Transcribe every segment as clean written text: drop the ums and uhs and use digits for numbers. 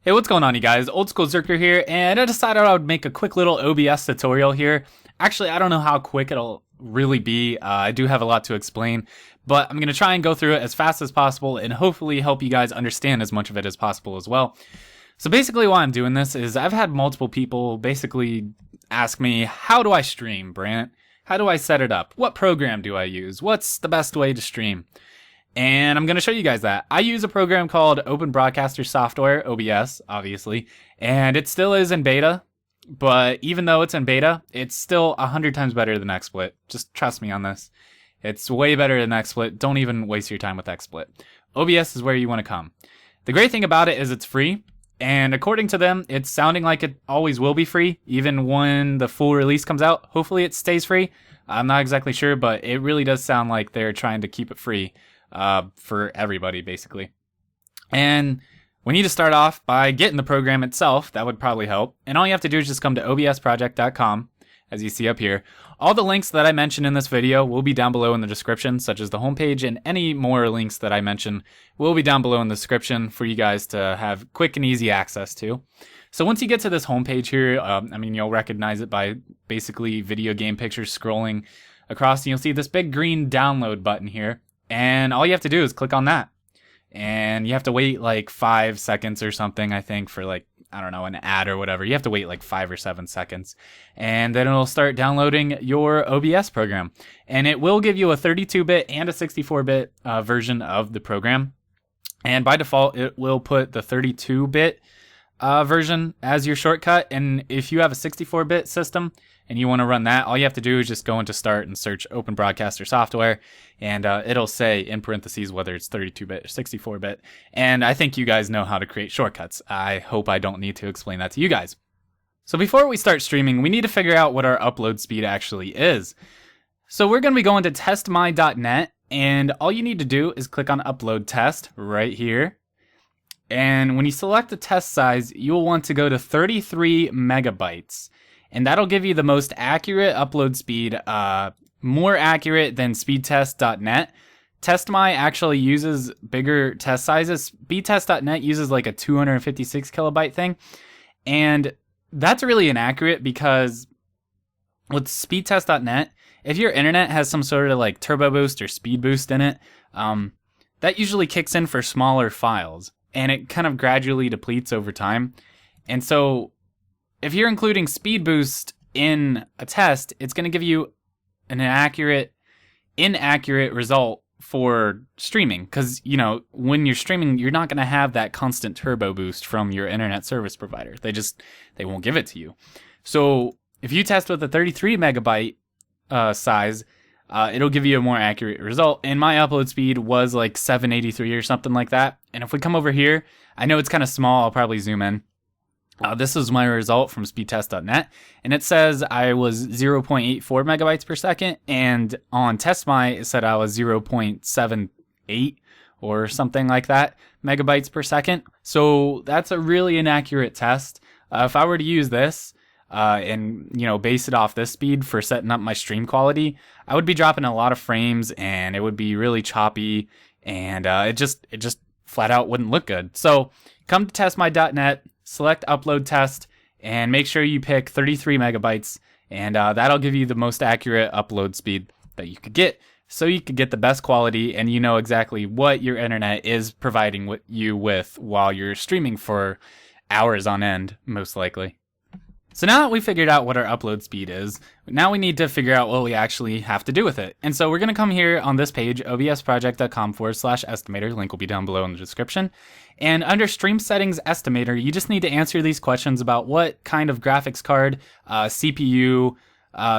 Hey, what's going on, you guys? OldSchoolZerker here, and I decided I would make a quick little OBS tutorial here. Actually, I don't know how quick it'll really be. I do have a lot to explain, but I'm going to try and go through it as fast as possible and hopefully help you guys understand as much of it as possible as well. So basically why I'm doing this is I've had multiple people basically ask me, how do I stream, Brant? How do I set it up? What program do I use? What's the best way to stream? And I'm going to show you guys that. I use a program called Open Broadcaster Software, OBS, obviously, and it still is in beta, but even though it's in beta, it's still 100 times better than XSplit. Just trust me on this. It's way better than XSplit. Don't even waste your time with XSplit. OBS is where you want to come. The great thing about it is it's free, and according to them, it's sounding like it always will be free, even when the full release comes out. Hopefully it stays free. I'm not exactly sure, but it really does sound like they're trying to keep it free. For everybody, basically. And we need to start off by getting the program itself. That would probably help. And all you have to do is just come to obsproject.com, as you see up here. All the links that I mentioned in this video will be down below in the description, such as the homepage, and any more links that I mention will be down below in the description for you guys to have quick and easy access to. So once you get to this homepage here, you'll recognize it by basically video game pictures scrolling across, and you'll see this big green download button here. And all you have to do is click on that. And you have to wait like 5 seconds or something, I think, for like, I don't know, an ad or whatever. You have to wait like 5 or 7 seconds. And then it'll start downloading your OBS program. And it will give you a 32-bit and a 64-bit version of the program. And by default, it will put the 32-bit version as your shortcut. And if you have a 64-bit system and you want to run that, all you have to do is just go into Start and search Open Broadcaster Software, and it'll say in parentheses whether it's 32-bit or 64-bit. And I think you guys know how to create shortcuts. I hope I don't need to explain that to you guys. So before we start streaming, we need to figure out what our upload speed actually is. So we're going to be going to testmy.net, and all you need to do is click on Upload Test right here. And when you select the test size, you'll want to go to 33 megabytes. And that'll give you the most accurate upload speed, more accurate than speedtest.net. TestMy actually uses bigger test sizes. Speedtest.net uses like a 256 kilobyte thing. And that's really inaccurate because with speedtest.net, if your internet has some sort of like turbo boost or speed boost in it, that usually kicks in for smaller files. And it kind of gradually depletes over time. And so if you're including speed boost in a test, it's going to give you an inaccurate result for streaming. Because, when you're streaming, you're not going to have that constant turbo boost from your internet service provider. They won't give it to you. So if you test with a 33 megabyte size, it'll give you a more accurate result. And my upload speed was like 783 or something like that. And if we come over here, I know it's kind of small. I'll probably zoom in. This is my result from speedtest.net, and it says I was 0.84 megabytes per second, and on TestMy it said I was 0.78 or something like that megabytes per second. So that's a really inaccurate test. If I were to use this and base it off this speed for setting up my stream quality, I would be dropping a lot of frames, and it would be really choppy, and it just flat out wouldn't look good. So come to testmy.net. Select Upload Test, and make sure you pick 33 megabytes, and that'll give you the most accurate upload speed that you could get, so you could get the best quality, and you know exactly what your internet is providing you with while you're streaming for hours on end, most likely. So now that we figured out what our upload speed is, now we need to figure out what we actually have to do with it. And so we're going to come here on this page, obsproject.com/estimator. Link will be down below in the description. And under Stream Settings Estimator, you just need to answer these questions about what kind of graphics card, CPU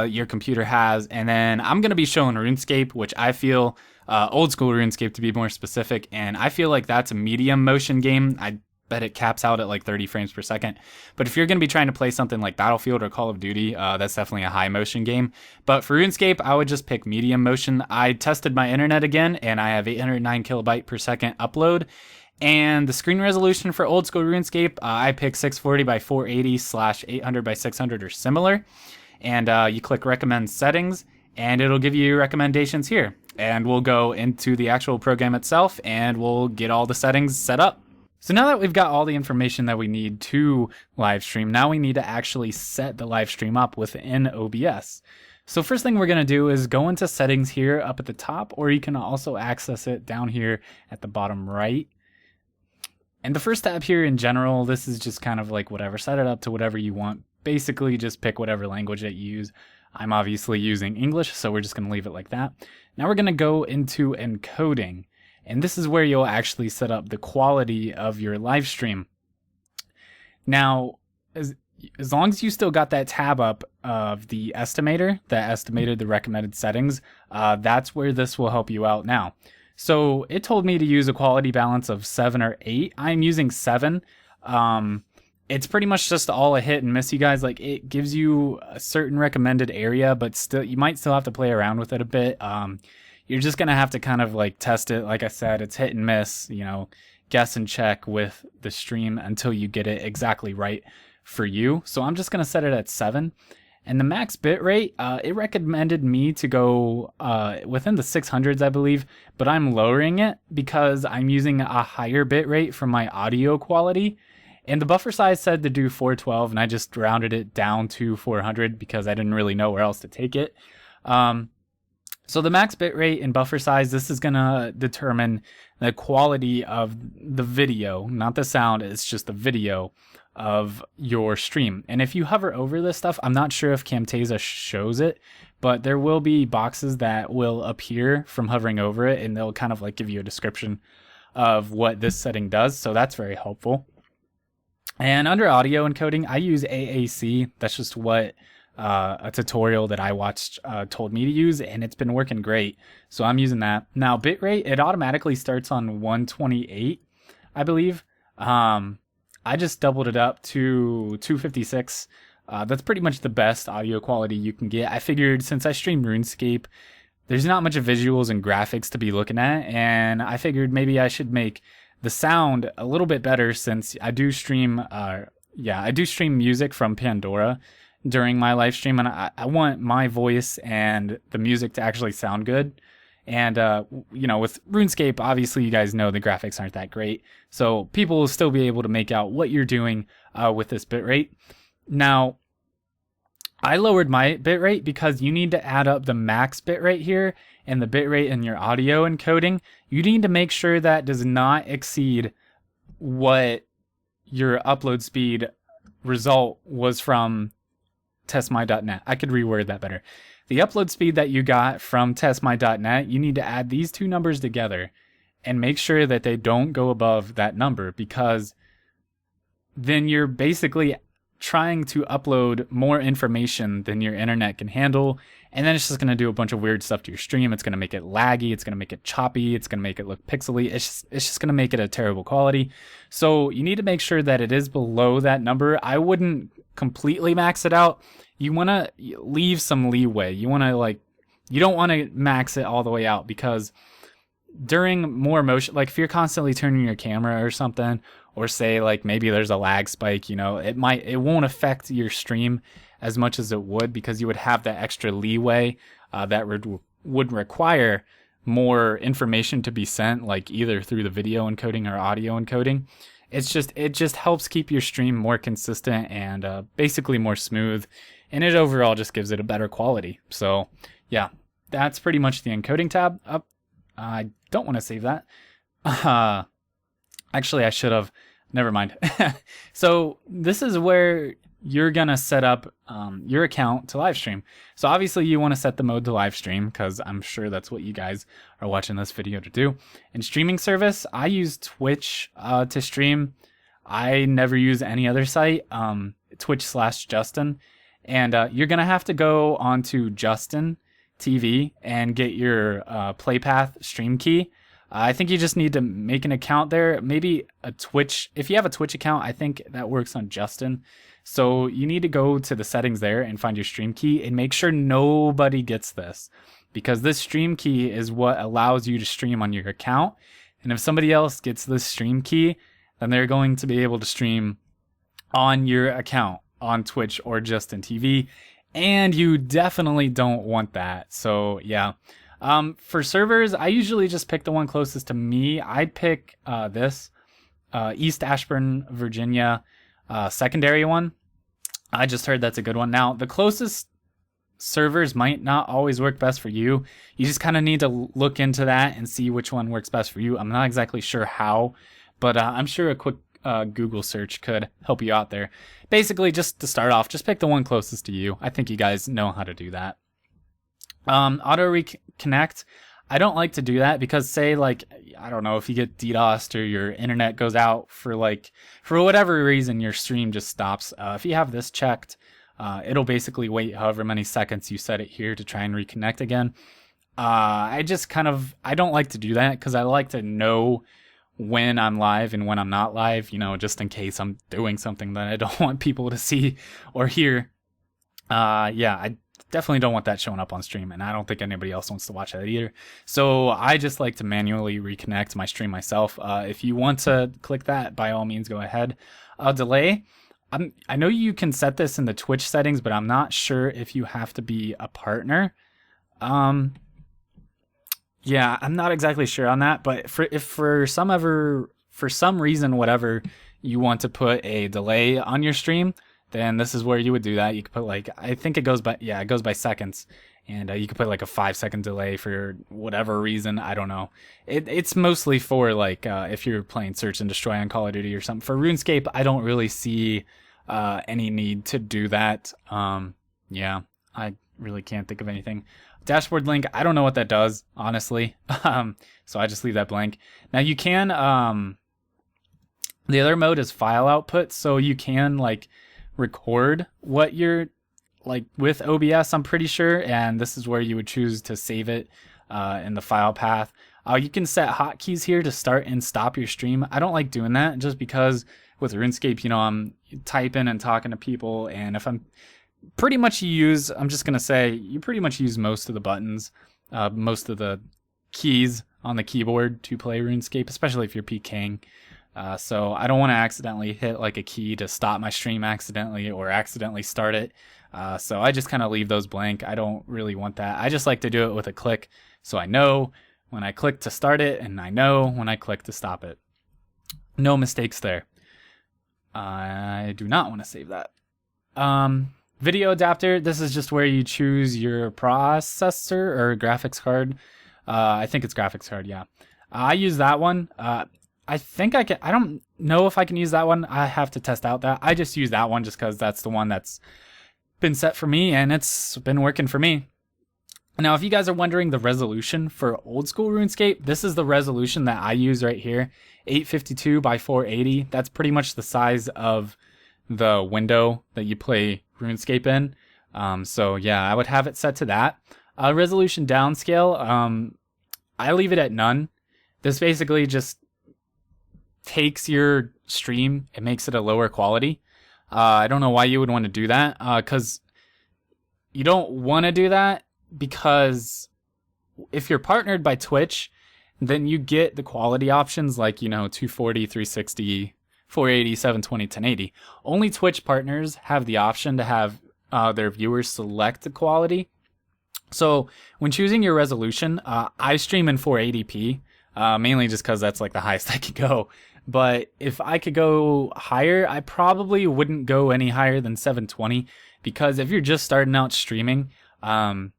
your computer has. And then I'm going to be showing RuneScape, which I feel, old school RuneScape to be more specific. And I feel like that's a medium motion game. I bet it caps out at like 30 frames per second. But if you're going to be trying to play something like Battlefield or Call of Duty, that's definitely a high motion game. But for RuneScape, I would just pick medium motion. I tested my internet again, and I have 809 kilobyte per second upload. And the screen resolution for old school RuneScape, I pick 640 by 480 / 800 by 600 or similar. And you click recommend settings, and it'll give you recommendations here. And we'll go into the actual program itself, and we'll get all the settings set up. So now that we've got all the information that we need to live stream, now we need to actually set the live stream up within OBS. So first thing we're going to do is go into settings here up at the top, or you can also access it down here at the bottom right. And the first tab here in general, this is just kind of like whatever, set it up to whatever you want. Basically just pick whatever language that you use. I'm obviously using English, so we're just going to leave it like that. Now we're going to go into encoding. And this is where you'll actually set up the quality of your live stream. Now, as long as you still got that tab up of the estimator that estimated the recommended settings, that's where this will help you out now. So it told me to use a quality balance of 7 or 8. I'm using 7. It's pretty much just all a hit and miss, you guys. Like, it gives you a certain recommended area, but still, you might still have to play around with it a bit. You're just going to have to kind of like test it. Like I said, it's hit and miss, you know, guess and check with the stream until you get it exactly right for you. So I'm just going to set it at 7. And the max bit rate, it recommended me to go within the 600s, I believe, but I'm lowering it because I'm using a higher bit rate for my audio quality. And the buffer size said to do 412, and I just rounded it down to 400 because I didn't really know where else to take it. So the max bitrate and buffer size, this is going to determine the quality of the video, not the sound, it's just the video of your stream. And if you hover over this stuff, I'm not sure if Camtasia shows it, but there will be boxes that will appear from hovering over it, and they'll kind of like give you a description of what this setting does. So that's very helpful. And under audio encoding, I use AAC. That's just what a tutorial that I watched told me to use, and it's been working great. So I'm using that. Now bitrate, it automatically starts on 128, I believe. I just doubled it up to 256. That's pretty much the best audio quality you can get. I figured since I stream RuneScape, there's not much of visuals and graphics to be looking at, and I figured maybe I should make the sound a little bit better since I do stream music from Pandora during my live stream, and I want my voice and the music to actually sound good. And you know, with RuneScape, obviously you guys know the graphics aren't that great, so people will still be able to make out what you're doing with this bitrate. Now, I lowered my bitrate because you need to add up the max bitrate here and the bitrate in your audio encoding. You need to make sure that does not exceed what your upload speed result was from testmy.net. I could reword that better. The upload speed that you got from testmy.net, you need to add these two numbers together and make sure that they don't go above that number, because then you're basically trying to upload more information than your internet can handle, and then it's just going to do a bunch of weird stuff to your stream. It's going to make it laggy, it's going to make it choppy, it's going to make it look pixely. It's just going to make it a terrible quality. So you need to make sure that it is below that number. I wouldn't completely max it out. You want to leave some leeway. You don't want to max it all the way out, because during more motion, like if you're constantly turning your camera or something, or say like maybe there's a lag spike, you know, it won't affect your stream as much as it would, because you would have that extra leeway that would require more information to be sent, like either through the video encoding or audio encoding. It just helps keep your stream more consistent and basically more smooth, and it overall just gives it a better quality. So yeah, that's pretty much the encoding tab up. I don't want to save that. Actually, I should have. Never mind. So this is where you're going to set up your account to live stream. So obviously you want to set the mode to live stream, because I'm sure that's what you guys are watching this video to do. In streaming service, I use Twitch to stream. I never use any other site, Twitch/Justin. And you're going to have to go onto Justin TV and get your PlayPath stream key. I think you just need to make an account there. Maybe a Twitch. If you have a Twitch account, I think that works on Justin. So you need to go to the settings there and find your stream key and make sure nobody gets this, because this stream key is what allows you to stream on your account. And if somebody else gets this stream key, then they're going to be able to stream on your account on Twitch or Justin TV. And you definitely don't want that. So yeah. For servers, I usually just pick the one closest to me. I'd pick this. East Ashburn, Virginia secondary one. I just heard that's a good one. Now, the closest servers might not always work best for you. You just kind of need to look into that and see which one works best for you. I'm not exactly sure how, but I'm sure a quick Google search could help you out there. Basically, just to start off, just pick the one closest to you. I think you guys know how to do that. Auto reconnect. I don't like to do that because, say, like, I don't know, if you get DDoSed or your internet goes out for whatever reason, your stream just stops. If you have this checked, it'll basically wait however many seconds you set it here to try and reconnect again. I don't like to do that because I like to know when I'm live and when I'm not live, just in case I'm doing something that I don't want people to see or hear. I definitely don't want that showing up on stream, and I don't think anybody else wants to watch that either. So I just like to manually reconnect my stream myself. If you want to click that, by all means, go ahead. Delay. I know you can set this in the Twitch settings, but I'm not sure if you have to be a partner. Yeah, I'm not exactly sure on that, but if for some reason, whatever, you want to put a delay on your stream, then this is where you would do that. You could put I think it goes by seconds, and you could put like a 5-second delay for whatever reason. I don't know. It's mostly for if you're playing Search and Destroy on Call of Duty or something. For RuneScape, I don't really see any need to do that. Yeah, I really can't think of anything. Dashboard link, I don't know what that does, honestly. So I just leave that blank. Now you can, the other mode is file output, so you can record what you're with OBS, I'm pretty sure, and this is where you would choose to save it in the file path. You can set hotkeys here to start and stop your stream. I don't like doing that just because with RuneScape, I'm typing and talking to people, and if I'm pretty much you pretty much use most of the buttons, most of the keys on the keyboard to play RuneScape, especially if you're PKing. So I don't want to accidentally hit a key to stop my stream accidentally or accidentally start it. So I just kind of leave those blank. I don't really want that. I just like to do it with a click, so I know when I click to start it and I know when I click to stop it. No mistakes there. I do not want to save that. Video adapter, this is just where you choose your processor or graphics card. I think it's graphics card, yeah. I use that one. I think I can. I don't know if I can use that one. I have to test out that. I just use that one just because that's the one that's been set for me and it's been working for me. Now, if you guys are wondering the resolution for old school RuneScape, this is the resolution that I use right here, 852 by 480. That's pretty much the size of the window that you play RuneScape in. So yeah, I would have it set to that. Resolution downscale, I leave it at none. This basically just takes your stream and makes it a lower quality. I don't know why you would want to do that, because you don't want to do that, because if you're partnered by Twitch, then you get the quality options 240, 360, 480, 720, 1080. Only Twitch partners have the option to have their viewers select the quality. So when choosing your resolution, I stream in 480p, mainly just because that's the highest I could go. But if I could go higher, I probably wouldn't go any higher than 720, because if you're just starting out streaming and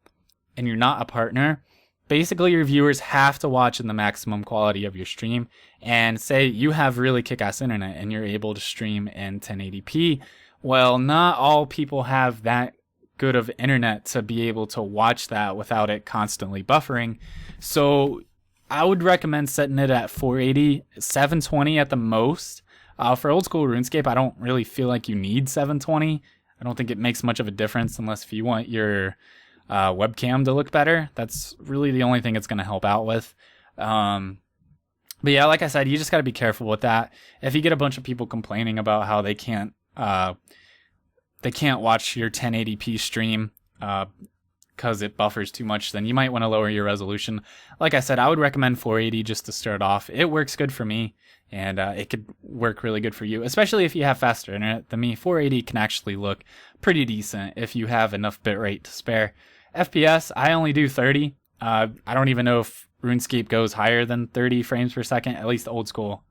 you're not a partner, basically your viewers have to watch in the maximum quality of your stream. And say you have really kick-ass internet and you're able to stream in 1080p. Well, not all people have that good of internet to be able to watch that without it constantly buffering. So I would recommend setting it at 480, 720 at the most. For old school RuneScape, I don't really feel like you need 720. I don't think it makes much of a difference unless if you want your webcam to look better. That's really the only thing it's going to help out with. But yeah, like I said, you just got to be careful with that. If you get a bunch of people complaining about how they can't watch your 1080p stream because it buffers too much, then you might want to lower your resolution. Like I said, I would recommend 480 just to start off. It works good for me, and it could work really good for you, especially if you have faster internet than me. 480 can actually look pretty decent if you have enough bitrate to spare. FPS, I only do 30. I don't even know if RuneScape goes higher than 30 frames per second, at least old school.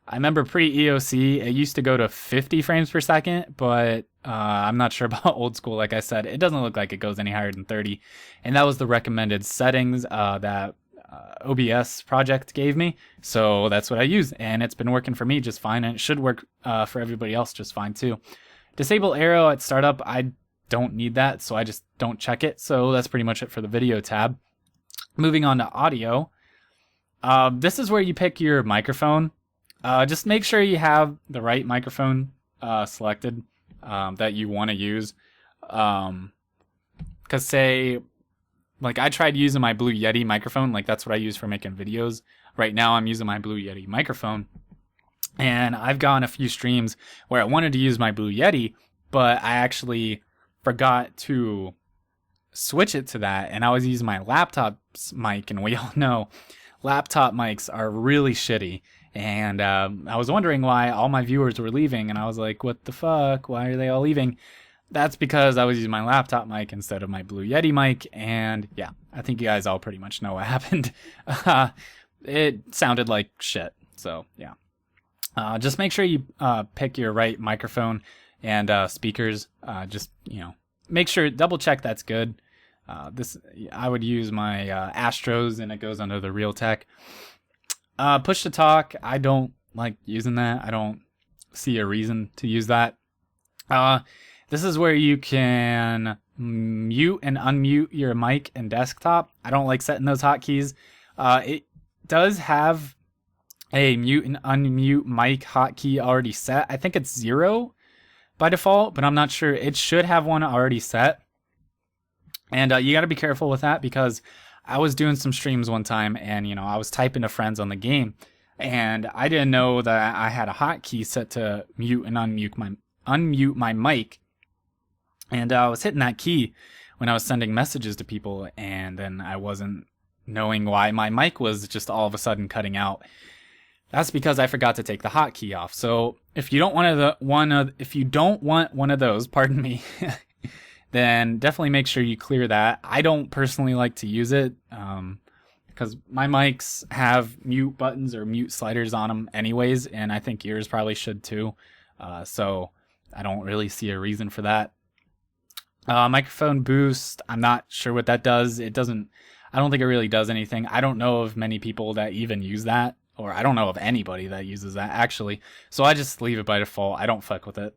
I remember pre-EOC, it used to go to 50 frames per second, but I'm not sure about old school. Like I said, it doesn't look like it goes any higher than 30. And that was the recommended settings that OBS project gave me. So that's what I use. And it's been working for me just fine. And it should work for everybody else just fine too. Disable arrow at startup. I don't need that, so I just don't check it. So that's pretty much it for the video tab. Moving on to audio. This is where you pick your microphone. Just make sure you have the right microphone selected that you want to use. Because say, like I tried using my Blue Yeti microphone, like that's what I use for making videos. Right now I'm using my Blue Yeti microphone. And I've gone a few streams where I wanted to use my Blue Yeti, but I actually forgot to switch it to that. And I was using my laptop's mic, and we all know laptop mics are really shitty. And I was wondering why all my viewers were leaving, and I was like, what the fuck? Why are they all leaving? That's because I was using my laptop mic instead of my Blue Yeti mic, and yeah, I think you guys all pretty much know what happened. It sounded like shit, so yeah. Just make sure you pick your right microphone and speakers. Just, make sure, double check that's good. I would use my Astros, and it goes under the Realtek. Push to talk, I don't like using that. I don't see a reason to use that. This is where you can mute and unmute your mic and desktop. I don't like setting those hotkeys. It does have a mute and unmute mic hotkey already set. I think it's 0 by default, but I'm not sure. It should have one already set. And you got to be careful with that, because I was doing some streams one time, and I was typing to friends on the game, and I didn't know that I had a hotkey set to mute and unmute my mic, and I was hitting that key when I was sending messages to people, and then I wasn't knowing why my mic was just all of a sudden cutting out. That's because I forgot to take the hotkey off. So if you don't want one of those, pardon me. Then definitely make sure you clear that. I don't personally like to use it because my mics have mute buttons or mute sliders on them anyways, and I think yours probably should too. So I don't really see a reason for that. Microphone boost, I'm not sure what that does. I don't think it really does anything. I don't know of many people that even use that, or I don't know of anybody that uses that actually. So I just leave it by default. I don't fuck with it.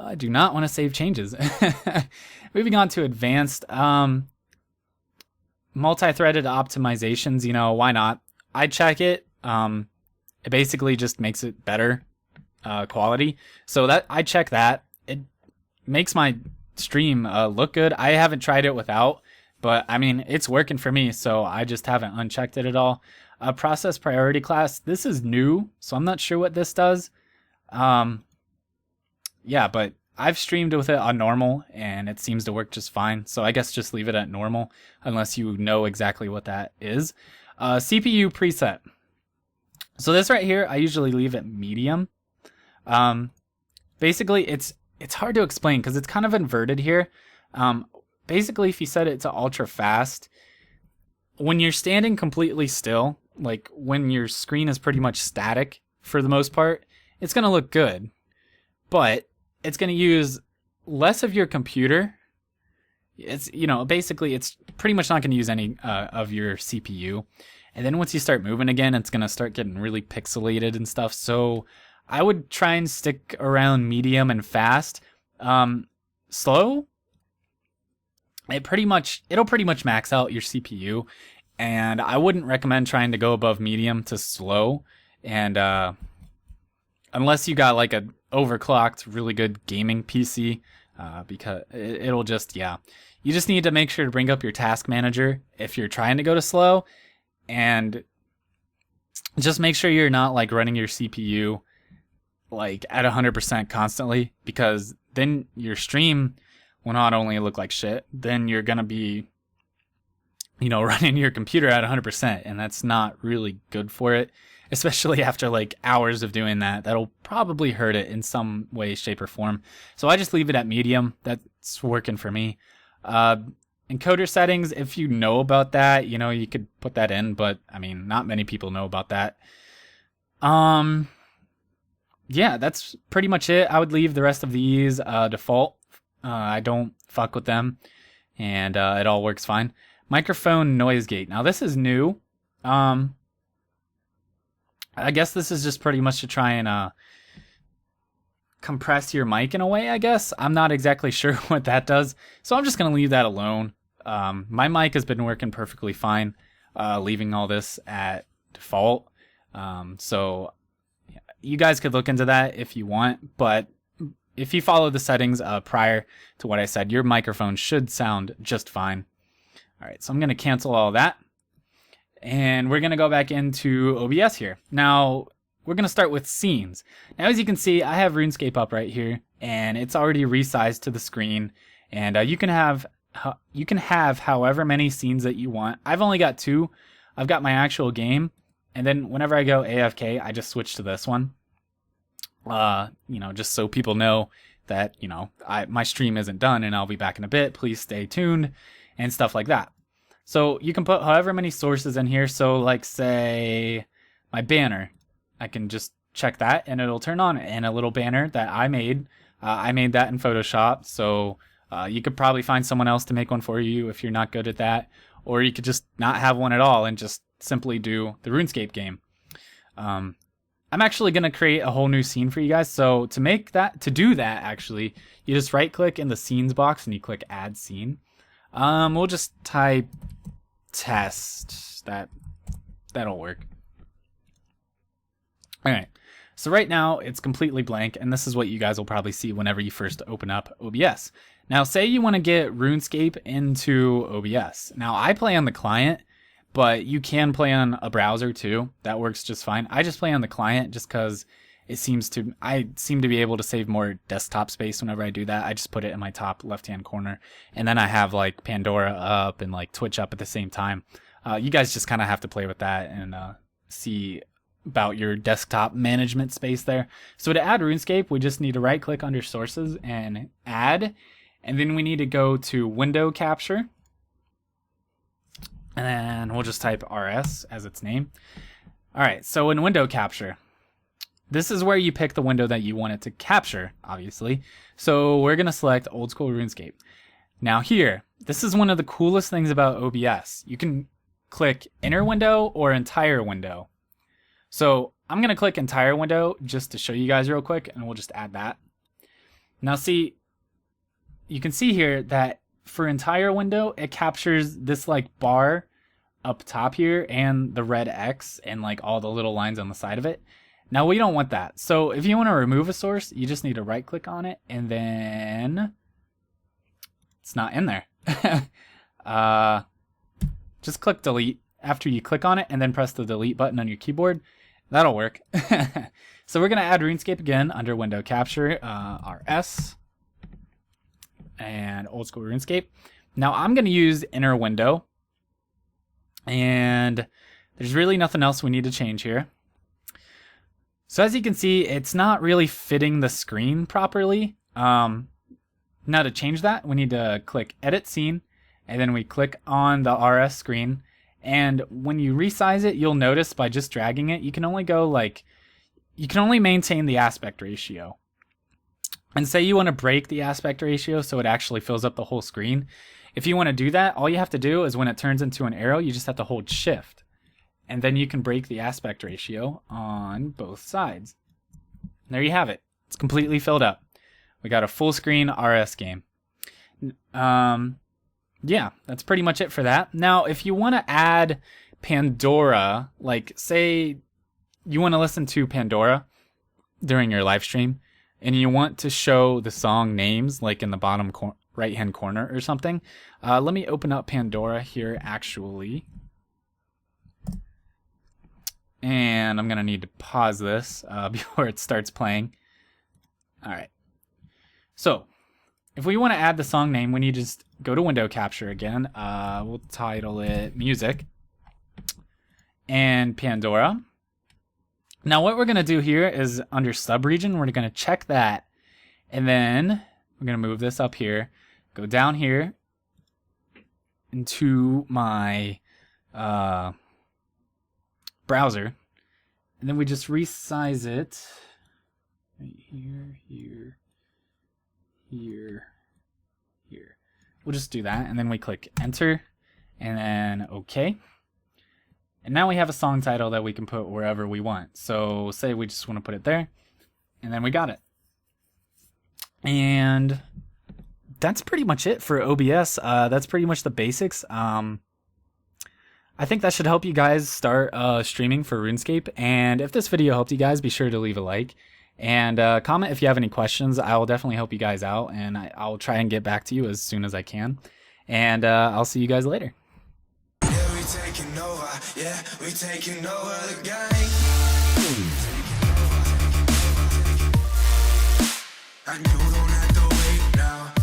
I do not want to save changes. Moving on to advanced, multi-threaded optimizations, why not? I check it. It basically just makes it better quality. So that I check that. It makes my stream look good. I haven't tried it without, but I mean, it's working for me, so I just haven't unchecked it at all. Process priority class. This is new, so I'm not sure what this does. Yeah, but I've streamed with it on normal, and it seems to work just fine. So I guess just leave it at normal, unless you know exactly what that is. CPU preset. So this right here, I usually leave it medium. Basically, it's hard to explain because it's kind of inverted here. Basically, if you set it to ultra fast, when you're standing completely still, like when your screen is pretty much static for the most part, it's going to look good. But it's going to use less of your computer. It's, basically it's pretty much not going to use any of your CPU. And then once you start moving again, it's going to start getting really pixelated and stuff. So I would try and stick around medium and fast. Slow, it'll pretty much max out your CPU. And I wouldn't recommend trying to go above medium to slow. And unless you got like a overclocked, really good gaming PC, because it'll just, you just need to make sure to bring up your task manager if you're trying to go to slow, and just make sure you're not like running your CPU like at 100% constantly, because then your stream will not only look like shit, then you're gonna be running your computer at 100%, and that's not really good for it. Especially after like hours of doing that, that'll probably hurt it in some way, shape, or form. So I just leave it at medium. That's working for me. Encoder settings, if you know about that, you could put that in, but I mean, not many people know about that. Yeah, that's pretty much it. I would leave the rest of these default. I don't fuck with them, and it all works fine. Microphone noise gate. Now this is new. I guess this is just pretty much to try and compress your mic in a way, I guess. I'm not exactly sure what that does, so I'm just going to leave that alone. My mic has been working perfectly fine, leaving all this at default. So you guys could look into that if you want, but if you follow the settings prior to what I said, your microphone should sound just fine. All right, so I'm going to cancel all that, and we're going to go back into OBS here. Now, we're going to start with scenes. Now, as you can see, I have RuneScape up right here, and it's already resized to the screen, and you can have however many scenes that you want. I've only got 2. I've got my actual game, and then whenever I go AFK, I just switch to this one. Just so people know that, my stream isn't done and I'll be back in a bit. Please stay tuned and stuff like that. So you can put however many sources in here. So like say my banner, I can just check that and it'll turn on, and a little banner that I made that in Photoshop. So you could probably find someone else to make one for you if you're not good at that, or you could just not have one at all and just simply do the RuneScape game. I'm actually going to create a whole new scene for you guys. So to do that, actually, you just right click in the scenes box and you click add scene. We'll just type test. That'll work. All right. So right now it's completely blank, and this is what you guys will probably see whenever you first open up OBS. Now, say you want to get RuneScape into OBS. Now, I play on the client, but you can play on a browser too. That works just fine. I just play on the client just because I seem to be able to save more desktop space whenever I do that. I just put it in my top left-hand corner, and then I have like Pandora up and like Twitch up at the same time. You guys just kind of have to play with that and see about your desktop management space there. So to add RuneScape, we just need to right-click under Sources and Add, and then we need to go to Window Capture. And then we'll just type RS as its name. All right, so in window capture, this is where you pick the window that you want it to capture, obviously. So we're going to select Old School RuneScape. Now here, this is one of the coolest things about OBS. You can click inner window or entire window. So I'm going to click entire window just to show you guys real quick, and we'll just add that. Now see, you can see here that for entire window, it captures this like bar up top here and the red X and like all the little lines on the side of it. Now we don't want that. So if you want to remove a source, you just need to right click on it, and then it's not in there. Just click delete after you click on it, and then press the delete button on your keyboard. That'll work. So we're going to add RuneScape again under window capture, RS. And Old School RuneScape. Now I'm going to use inner window, and there's really nothing else we need to change here. So as you can see, it's not really fitting the screen properly. Now to change that, we need to click Edit Scene, and then we click on the RS screen. And when you resize it, you'll notice by just dragging it, you can only maintain the aspect ratio. And say you want to break the aspect ratio so it actually fills up the whole screen. If you want to do that, all you have to do is when it turns into an arrow, you just have to hold shift. And then you can break the aspect ratio on both sides. And there you have it. It's completely filled up. We got a full screen RS game. Yeah, that's pretty much it for that. Now, if you want to add Pandora, like say you want to listen to Pandora during your live stream, and you want to show the song names like in the bottom right-hand corner or something, let me open up Pandora here actually. And I'm going to need to pause this before it starts playing. All right. So if we want to add the song name, we need to just go to window capture again. We'll title it Music and Pandora. Now what we're going to do here is under subregion, we're going to check that. And then we're going to move this up here, go down here into my browser, And then we just resize it right here, here, here, here. We'll just do that, and then we click enter, and then OK. And now we have a song title that we can put wherever we want. So say we just want to put it there, and then we got it. And that's pretty much it for OBS. That's pretty much the basics. I think that should help you guys start streaming for RuneScape. And if this video helped you guys, be sure to leave a like. And comment if you have any questions. I will definitely help you guys out. And I'll try and get back to you as soon as I can. And I'll see you guys later. Yeah, we taking over. Yeah, we taking over the game. And you don't have to wait now.